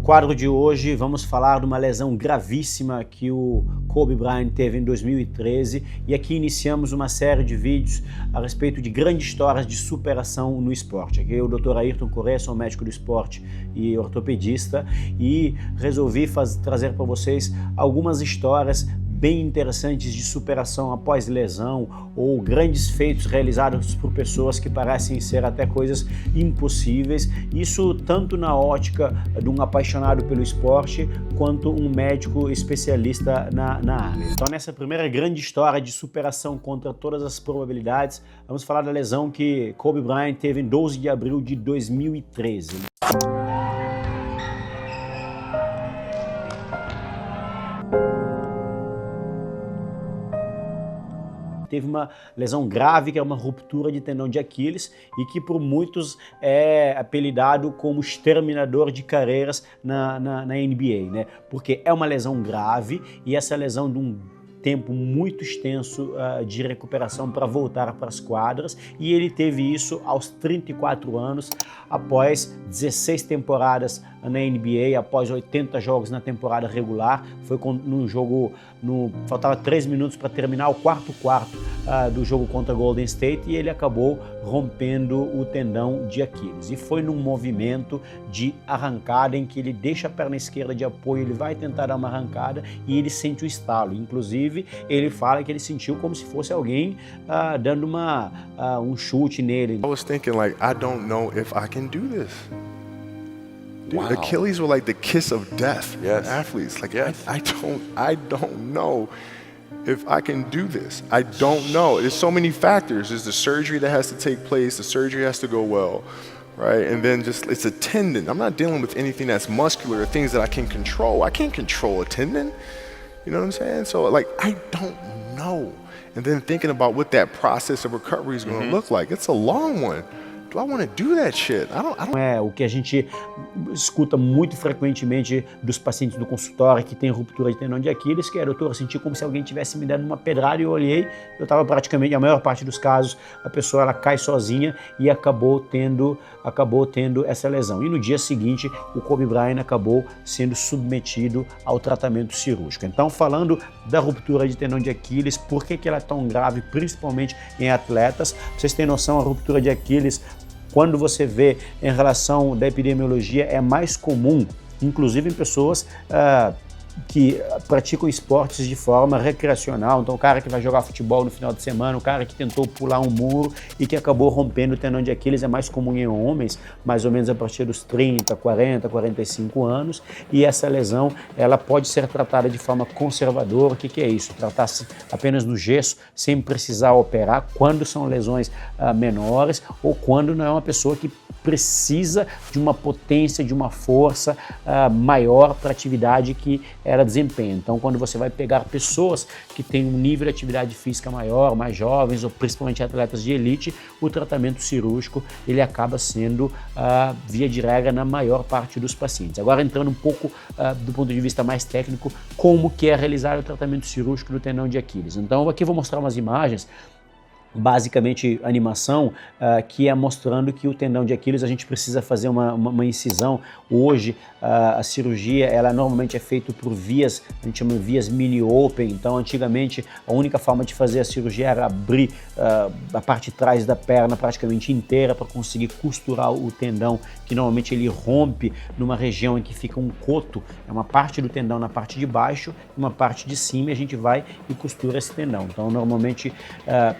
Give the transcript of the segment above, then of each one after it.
quadro de hoje vamos falar de uma lesão gravíssima que o Kobe Bryant teve em 2013 e aqui iniciamos uma série de vídeos a respeito de grandes histórias de superação no esporte. Aqui é o Dr. Ayrton Corrêa, sou médico do esporte e ortopedista e resolvi trazer para vocês algumas histórias bem interessantes de superação após lesão ou grandes feitos realizados por pessoas que parecem ser até coisas impossíveis, isso tanto na ótica de um apaixonado pelo esporte quanto um médico especialista na área. Então nessa primeira grande história de superação contra todas as probabilidades, vamos falar da lesão que Kobe Bryant teve em 12 de abril de 2013. Teve uma lesão grave, que é uma ruptura de tendão de Aquiles e que por muitos é apelidado como exterminador de carreiras na NBA, né? Porque é uma lesão grave e essa lesão de um tempo muito extenso de recuperação para voltar para as quadras, e ele teve isso aos 34 anos, após 16 temporadas na NBA, após 80 jogos na temporada regular. Foi num jogo, faltava 3 minutos para terminar o quarto do jogo contra Golden State e ele acabou rompendo o tendão de Aquiles. E foi num movimento de arrancada em que ele deixa a perna esquerda de apoio, ele vai tentar dar uma arrancada e ele sente o estalo. Inclusive, ele fala que ele sentiu como se fosse alguém dando um chute nele. I was thinking like, I don't know if I can do this. Dude, Wow. Achilles were like the kiss of death Yes. in athletes. Like, Yes. I don't know if I can do this. I don't know. There's so many factors. There's the surgery that has to take place. The surgery has to go well, right? And then it's a tendon. I'm not dealing with anything that's muscular or things that I can control. I can't control a tendon. You know what I'm saying? So like, I don't know. And then thinking about what that process of recovery is going to look like. It's a long one. Do I want to do that shit? I don't. É o que a gente escuta muito frequentemente dos pacientes do consultório que tem ruptura de tendão de Aquiles, que é: doutor, eu senti como se alguém tivesse me dando uma pedrada e eu olhei, eu estava praticamente, a maior parte dos casos, a pessoa ela cai sozinha e acabou tendo essa lesão. E no dia seguinte, o Kobe Bryant acabou sendo submetido ao tratamento cirúrgico. Então, falando da ruptura de tendão de Aquiles, por que ela é tão grave, principalmente em atletas? Pra vocês terem noção, a ruptura de Aquiles, quando você vê em relação da epidemiologia, é mais comum, inclusive em pessoas que praticam esportes de forma recreacional. Então o cara que vai jogar futebol no final de semana, o cara que tentou pular um muro e que acabou rompendo o tendão de Aquiles, é mais comum em homens, mais ou menos a partir dos 30, 40, 45 anos, e essa lesão ela pode ser tratada de forma conservadora. O que é isso? Tratar-se apenas no gesso, sem precisar operar, quando são lesões menores ou quando não é uma pessoa que precisa de uma potência, de uma força maior para a atividade que ela desempenha. Então, quando você vai pegar pessoas que têm um nível de atividade física maior, mais jovens, ou principalmente atletas de elite, o tratamento cirúrgico ele acaba sendo, via de regra, na maior parte dos pacientes. Agora, entrando um pouco do ponto de vista mais técnico, como que é realizar o tratamento cirúrgico do tendão de Aquiles. Então, aqui eu vou mostrar umas imagens, basicamente animação, que é mostrando que o tendão de Aquiles a gente precisa fazer uma incisão. Hoje a cirurgia ela normalmente é feita por vias, a gente chama de vias mini open. Então antigamente a única forma de fazer a cirurgia era abrir a parte de trás da perna praticamente inteira para conseguir costurar o tendão, que normalmente ele rompe numa região em que fica um coto, é uma parte do tendão na parte de baixo e uma parte de cima, e a gente vai e costura esse tendão. Então normalmente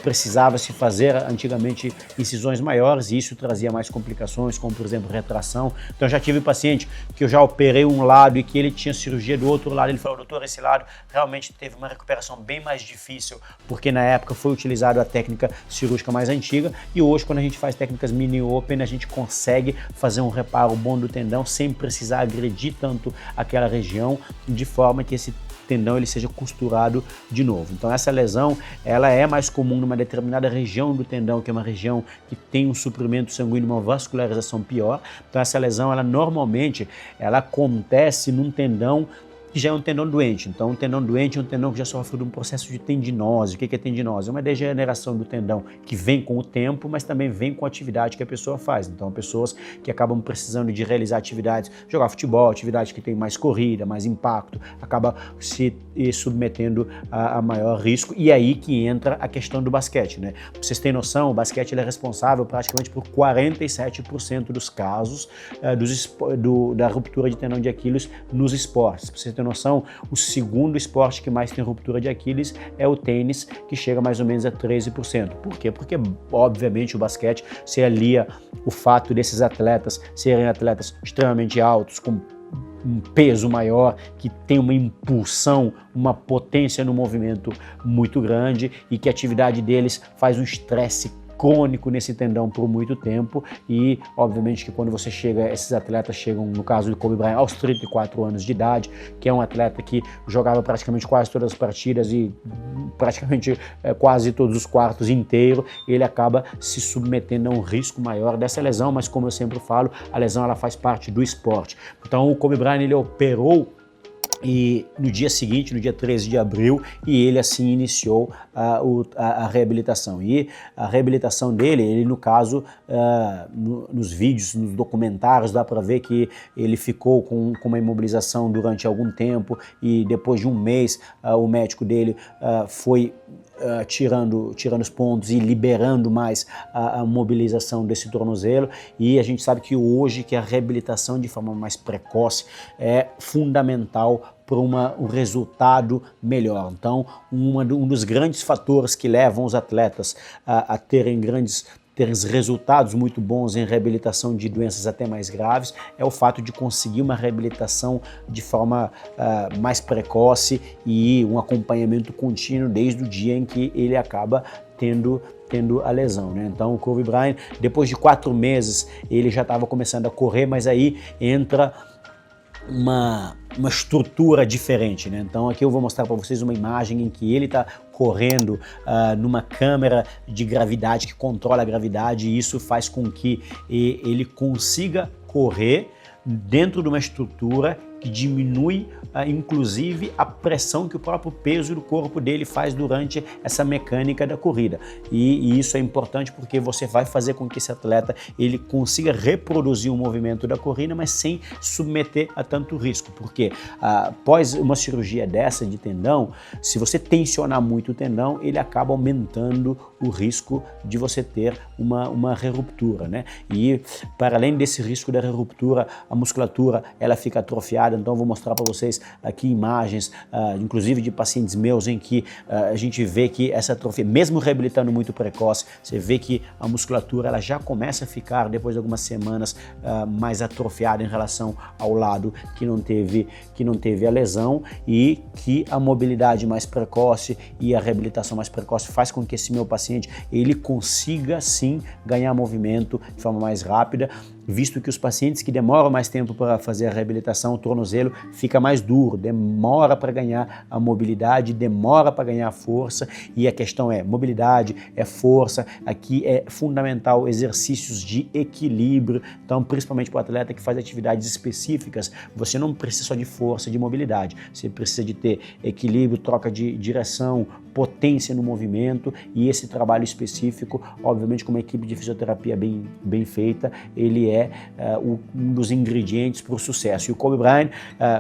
precisava-se fazer antigamente incisões maiores e isso trazia mais complicações, como por exemplo retração. Então eu já tive paciente que eu já operei um lado e que ele tinha cirurgia do outro lado, ele falou: doutor, esse lado realmente teve uma recuperação bem mais difícil, porque na época foi utilizada a técnica cirúrgica mais antiga, e hoje quando a gente faz técnicas mini open a gente consegue fazer um reparo bom do tendão sem precisar agredir tanto aquela região, de forma que esse tendão ele seja costurado de novo. Então essa lesão ela é mais comum numa determinada região do tendão, que é uma região que tem um suprimento sanguíneo, uma vascularização pior. Então essa lesão ela normalmente ela acontece num tendão que já é um tendão doente. Então, um tendão doente é um tendão que já sofre de um processo de tendinose. O que é tendinose? É uma degeneração do tendão que vem com o tempo, mas também vem com a atividade que a pessoa faz. Então, pessoas que acabam precisando de realizar atividades, jogar futebol, atividade que tem mais corrida, mais impacto, acaba se submetendo a maior risco. E aí que entra a questão do basquete, né? Pra vocês terem noção, o basquete ele é responsável praticamente por 47% dos casos da ruptura de tendão de Aquiles nos esportes. Pra vocês terem noção, o segundo esporte que mais tem ruptura de Aquiles é o tênis, que chega mais ou menos a 13%. Por quê? Porque, obviamente, o basquete se alia o fato desses atletas serem atletas extremamente altos, com um peso maior, que tem uma impulsão, uma potência no movimento muito grande e que a atividade deles faz um estresse crônico nesse tendão por muito tempo e, obviamente, que quando você chega, esses atletas chegam, no caso do Kobe Bryant, aos 34 anos de idade, que é um atleta que jogava praticamente quase todas as partidas e praticamente quase todos os quartos inteiro, ele acaba se submetendo a um risco maior dessa lesão, mas como eu sempre falo, a lesão ela faz parte do esporte. Então o Kobe Bryant ele operou e no dia seguinte, no dia 13 de abril, e ele assim iniciou a reabilitação. E a reabilitação dele, ele no caso, nos vídeos, nos documentários, dá para ver que ele ficou com uma imobilização durante algum tempo e depois de um mês o médico dele foi tirando os pontos e liberando mais a mobilização desse tornozelo, e a gente sabe que hoje que a reabilitação de forma mais precoce é fundamental para um resultado melhor. Então, um dos grandes fatores que levam os atletas a terem resultados muito bons em reabilitação de doenças até mais graves é o fato de conseguir uma reabilitação de forma mais precoce e um acompanhamento contínuo desde o dia em que ele acaba tendo a lesão, né? Então o Kobe Bryant, depois de 4 meses, ele já estava começando a correr, mas aí entra uma estrutura diferente, né? Então aqui eu vou mostrar para vocês uma imagem em que ele está correndo numa câmera de gravidade que controla a gravidade, e isso faz com que ele consiga correr dentro de uma estrutura que diminui, inclusive, a pressão que o próprio peso do corpo dele faz durante essa mecânica da corrida. E isso é importante porque você vai fazer com que esse atleta ele consiga reproduzir o movimento da corrida, mas sem submeter a tanto risco. Porque após uma cirurgia dessa de tendão, se você tensionar muito o tendão, ele acaba aumentando o risco de você ter uma reruptura, né? E para além desse risco da reruptura, a musculatura ela fica atrofiada. Então vou mostrar para vocês aqui imagens, inclusive de pacientes meus, em que a gente vê que essa atrofia, mesmo reabilitando muito precoce, você vê que a musculatura ela já começa a ficar, depois de algumas semanas, mais atrofiada em relação ao lado que não teve a lesão, e que a mobilidade mais precoce e a reabilitação mais precoce faz com que esse meu paciente ele consiga sim ganhar movimento de forma mais rápida, visto que os pacientes que demoram mais tempo para fazer a reabilitação, o tornozelo fica mais duro, demora para ganhar a mobilidade, demora para ganhar a força, e a questão é mobilidade, é força, aqui é fundamental exercícios de equilíbrio. Então, principalmente para o atleta que faz atividades específicas, você não precisa só de força, de mobilidade, você precisa de ter equilíbrio, troca de direção, potência no movimento, e esse trabalho específico, obviamente com uma equipe de fisioterapia bem feita, ele é um dos ingredientes para o sucesso. E o Kobe Bryant,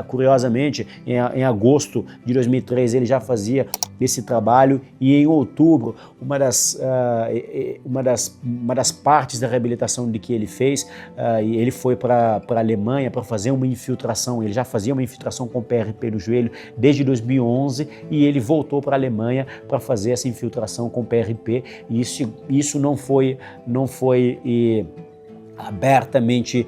curiosamente, em agosto de 2003, ele já fazia esse trabalho, e em outubro, uma das partes da reabilitação de que ele fez, ele foi para a Alemanha para fazer uma infiltração. Ele já fazia uma infiltração com PRP no joelho desde 2011, e ele voltou para a Alemanha para fazer essa infiltração com PRP, e isso não foi abertamente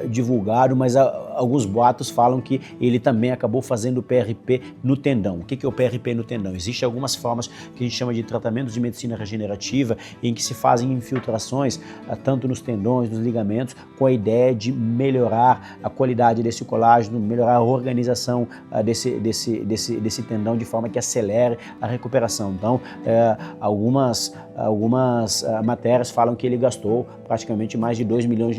divulgado, mas alguns boatos falam que ele também acabou fazendo PRP no tendão. O que é o PRP no tendão? Existem algumas formas que a gente chama de tratamentos de medicina regenerativa, em que se fazem infiltrações tanto nos tendões, nos ligamentos, com a ideia de melhorar a qualidade desse colágeno, melhorar a organização desse tendão de forma que acelere a recuperação. Então, algumas matérias falam que ele gastou praticamente mais de $2 milhões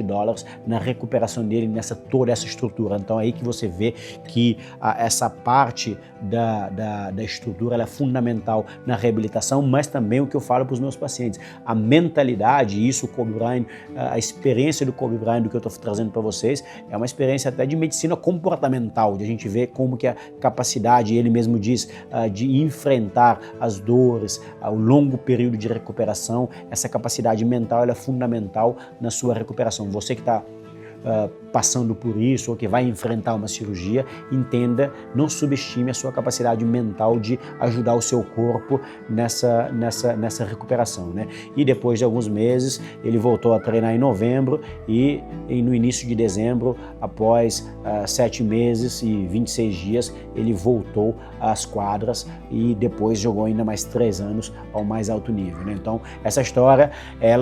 na recuperação dele, toda essa estrutura estrutura. Então é aí que você vê que essa parte da estrutura ela é fundamental na reabilitação, mas também o que eu falo para os meus pacientes, a mentalidade, isso o Kobe Bryant, a experiência do Kobe Bryant, do que eu estou trazendo para vocês, é uma experiência até de medicina comportamental, de a gente ver como que a capacidade, ele mesmo diz, de enfrentar as dores, o longo período de recuperação, essa capacidade mental ela é fundamental na sua recuperação. Você que está passando por isso ou que vai enfrentar uma cirurgia, entenda, não subestime a sua capacidade mental de ajudar o seu corpo nessa recuperação, né? E depois de alguns meses, ele voltou a treinar em novembro e no início de dezembro, após 7 meses e 26 dias, ele voltou às quadras e depois jogou ainda mais 3 anos ao mais alto nível, né? Então, essa história,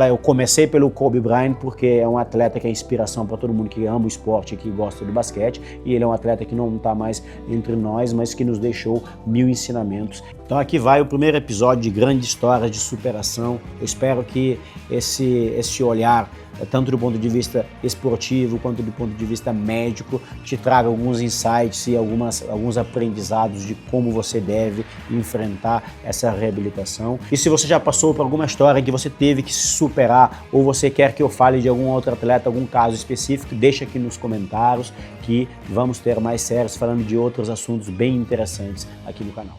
eu comecei pelo Kobe Bryant porque é um atleta que é inspiração para todo mundo que ama o esporte e que gosta do basquete, e ele é um atleta que não está mais entre nós, mas que nos deixou 1000 ensinamentos. Então aqui vai o primeiro episódio de grande história de superação. Eu espero que esse olhar, tanto do ponto de vista esportivo quanto do ponto de vista médico, te traga alguns insights e alguns aprendizados de como você deve enfrentar essa reabilitação. E se você já passou por alguma história em que você teve que se superar, ou você quer que eu fale de algum outro atleta, algum caso específico, deixa aqui nos comentários que vamos ter mais séries falando de outros assuntos bem interessantes aqui no canal.